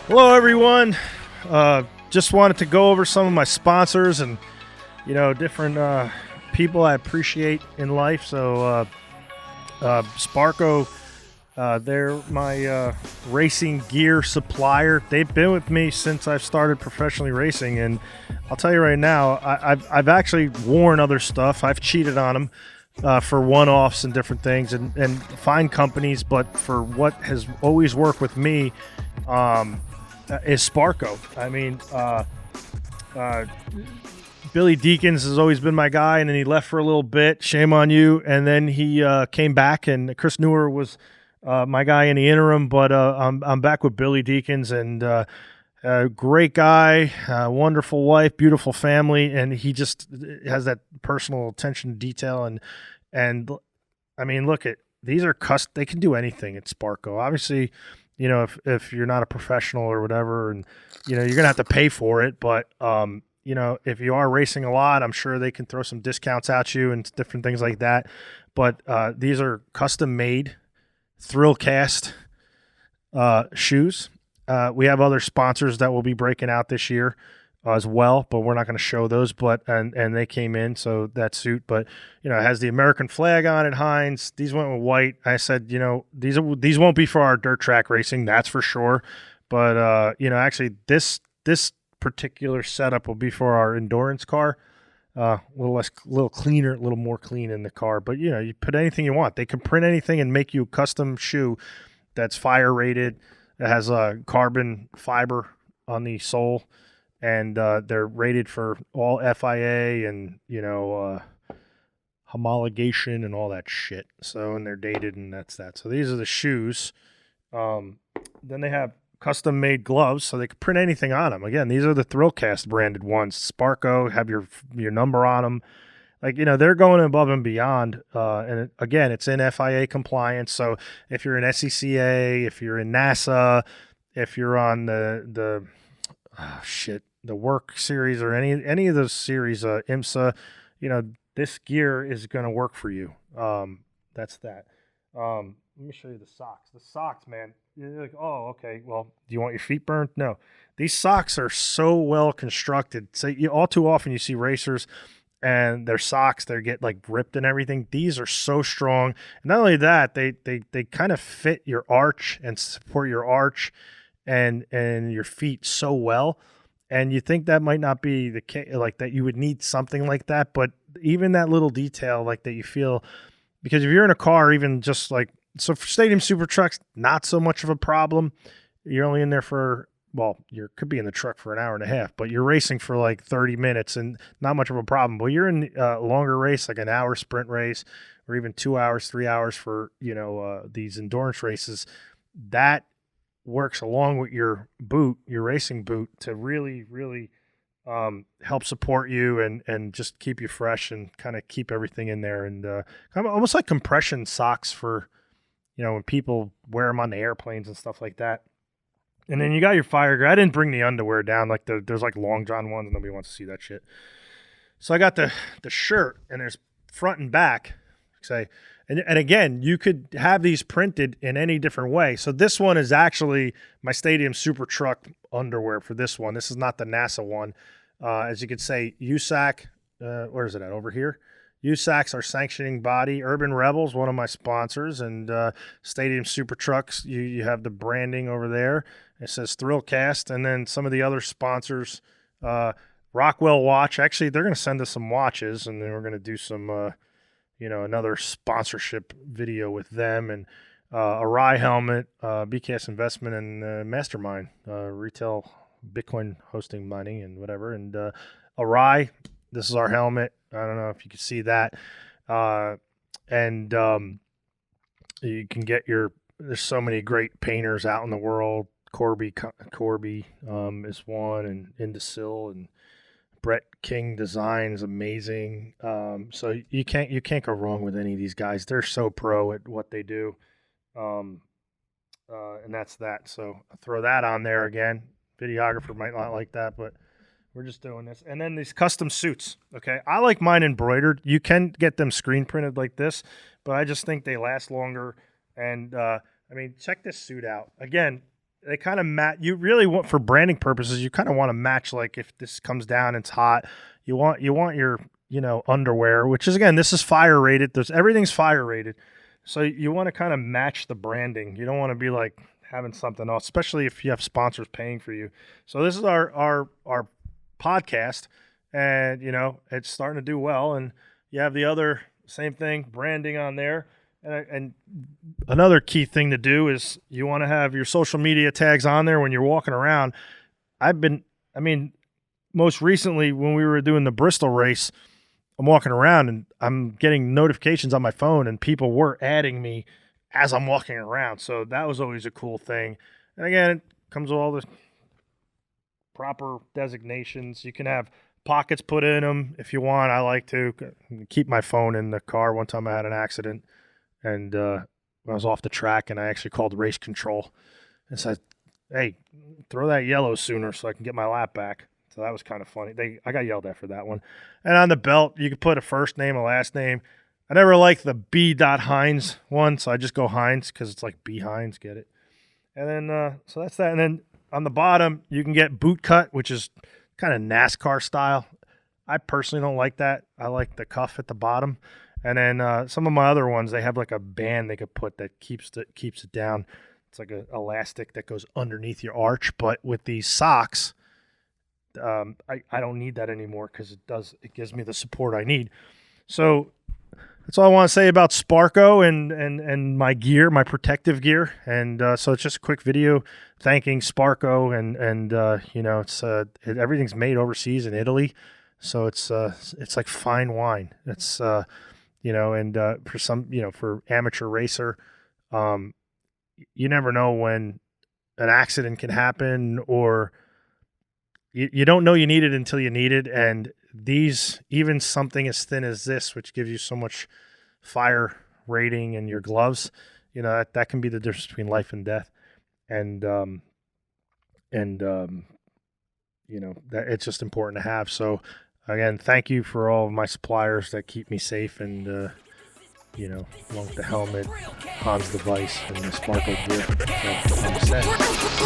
Hello, everyone. Just wanted to go over some of my sponsors and, different people I appreciate in life. So, Sparco, they're my racing gear supplier. They've been with me since I've started professionally racing, and I'll tell you right now, I've actually worn other stuff. I've cheated on them. For one-offs and different things and fine companies, but for what has always worked with me is Sparco. I mean, Billy Deacons has always been my guy, and then he left for a little bit. Shame on you. And then he came back, and Chris Newer was my guy in the interim, but I'm back with Billy Deacons, and great guy, wonderful wife, beautiful family, and he just has that personal attention to detail. And I mean, look at these are they can do anything at Sparco. Obviously, if you're not a professional or whatever, and you're gonna have to pay for it, but if you are racing a lot, I'm sure they can throw some discounts at you and different things like that. But these are custom made thrill cast shoes. We have other sponsors that will be breaking out this year as well, but we're not going to show those. But and they came in, so that suit. But it has the American flag on it. Heinz. These went with white. I said, these won't be for our dirt track racing, that's for sure. But actually, this particular setup will be for our endurance car. A little cleaner, a little more clean in the car. But you put anything you want. They can print anything and make you a custom shoe that's fire rated. It has a carbon fiber on the sole, and they're rated for all FIA and homologation and all that shit. So, and they're dated, and that's that. So these are the shoes. Then they have custom made gloves, so they can print anything on them. Again, these are the Thrillcast branded ones. Sparco have your number on them. Like, they're going above and beyond. And again, it's in FIA compliance. So if you're in SCCA, if you're in NASA, if you're on the work series or any of those series, IMSA, this gear is going to work for you. That's that. Let me show you the socks. The socks, man. You're like, oh, okay. Well, do you want your feet burned? No. These socks are so well constructed. So all too often you see racers and their socks, they get like ripped and everything. These are so strong. And not only that, they kind of fit your arch and support your arch and your feet so well. And you think that might not be the case, like that you would need something like that. But even that little detail, like that you feel, because if you're in a car, even just like, so for stadium super trucks, not so much of a problem. You're only in there for, well, you could be in the truck for an hour and a half, but you're racing for like 30 minutes and not much of a problem. But you're in a longer race, like an hour sprint race, or even 2 hours, 3 hours for, these endurance races. That works along with your boot, your racing boot, to really, really help support you and just keep you fresh and kind of keep everything in there. And kind of almost like compression socks for, when people wear them on the airplanes and stuff like that. And then you got your fire gear. I didn't bring the underwear down. Like there's like long john ones, and nobody wants to see that shit. So I got the shirt, and there's front and back. Say, and again, you could have these printed in any different way. So this one is actually my Stadium Super Truck underwear for this one. This is not the NASA one. As you could say, USAC. Where is it at? Over here. USAC's our sanctioning body. Urban Rebels, one of my sponsors, and Stadium Super Trucks. You have the branding over there. It says Thrillcast, and then some of the other sponsors. Rockwell Watch. Actually, they're going to send us some watches, and then we're going to do some, another sponsorship video with them, and a Rye helmet, BKS Investment, and Mastermind, retail Bitcoin hosting mining and whatever, and a Rye. This is our helmet. I don't know if you can see that. And you can get there's so many great painters out in the world. Corby is one, and Indicil, and Brett King Design is amazing. So you can't go wrong with any of these guys. They're so pro at what they do. And that's that. So I'll throw that on there again. Videographer might not like that, but we're just doing this. And then these custom suits. Okay. I like mine embroidered. You can get them screen printed like this, but I just think they last longer. And, check this suit out. Again, they kind of match. You really want, for branding purposes, you kind of want to match. Like if this comes down, it's hot. You want your underwear, which is, again, this is fire rated. Everything's fire rated, so you want to kind of match the branding. You don't want to be like having something else, especially if you have sponsors paying for you. So this is our podcast, and it's starting to do well. And you have the other same thing, branding on there. And another key thing to do is you want to have your social media tags on there when you're walking around. Most recently when we were doing the Bristol race, I'm walking around and I'm getting notifications on my phone, and people were adding me as I'm walking around. So that was always a cool thing. And again, it comes with all the proper designations. You can have pockets put in them if you want. I like to keep my phone in the car. One time I had an accident, and I was off the track, and I actually called race control and said, "Hey, throw that yellow sooner so I can get my lap back." So that was kind of funny. I got yelled at for that one. And on the belt, you could put a first name, a last name. I never liked the B. Hines one, so I just go Hines because it's like B. Hines, get it? And then, so that's that. And then on the bottom, you can get boot cut, which is kind of NASCAR style. I personally don't like that. I like the cuff at the bottom. And then some of my other ones, they have like a band they could put that keeps it down. It's like an elastic that goes underneath your arch. But with these socks, I don't need that anymore because it gives me the support I need. So that's all I want to say about Sparco and my gear, my protective gear. And so it's just a quick video thanking Sparco, and it's everything's made overseas in Italy, so it's like fine wine. It's for some, for amateur racer, you never know when an accident can happen, or you don't know you need it until you need it. And these, even something as thin as this, which gives you so much fire rating in your gloves, that can be the difference between life and death. And that it's just important to have. So again, thank you for all of my suppliers that keep me safe, and along with the helmet, Hans device, and the Sparco gear. So, thank you.